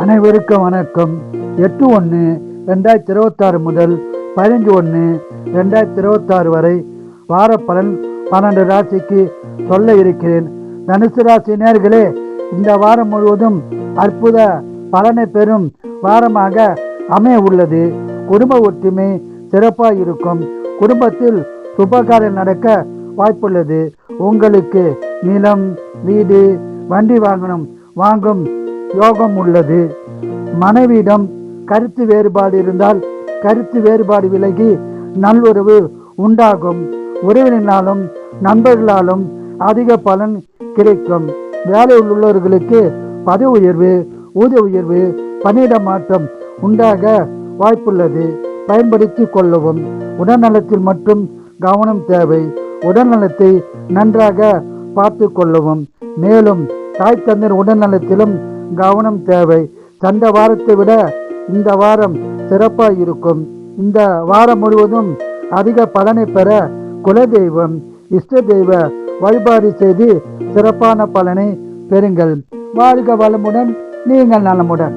அனைவருக்கும் வணக்கம். 8/1/2026 முதல் 15/1/2026 வரை வார பலன் 12 ராசிக்கு சொல்ல இருக்கிறேன். தனுசு ராசி நேயர்களே, இந்த வாரம் முழுவதும் அற்புத பலனை பெறும் வாரமாக அமைய உள்ளது. குடும்ப ஒற்றுமை சிறப்பாக இருக்கும். குடும்பத்தில் சுபகாரியம் நடக்க வாய்ப்புள்ளது. உங்களுக்கு நிலம், வீடு, வண்டி வாங்கும் யோகம் உள்ளது. மனைவியிடம் கருத்து வேறுபாடு இருந்தால் கருத்து வேறுபாடு விலகி நல்லுறவு உண்டாகும். உறவினராலும் நண்பர்களாலும் அதிக பலன் கிடைக்கும். வேலையில் உள்ளவர்களுக்கு பதவி உயர்வு, ஊதிய உயர்வு, பணியிட மாற்றம் உண்டாக வாய்ப்புள்ளது. பயன்படுத்தி கொள்ளவும். உடல்நலத்தில் மட்டும் கவனம் தேவை. உடல்நலத்தை நன்றாக பார்த்து கொள்ளவும். மேலும் தாய் தந்தையர் உடல்நலத்திலும் கவனம் தேவை. சென்ற வாரத்தை விட இந்த வாரம் சிறப்பாக இருக்கும். இந்த வாரம் முழுவதும் அதிக பலனை பெற குலதெய்வம், இஷ்ட தெய்வ வழிபாடு செய்து சிறப்பான பலனை பெறுங்கள். வாழ்க வளமுடன், நீங்கள் நலமுடன்.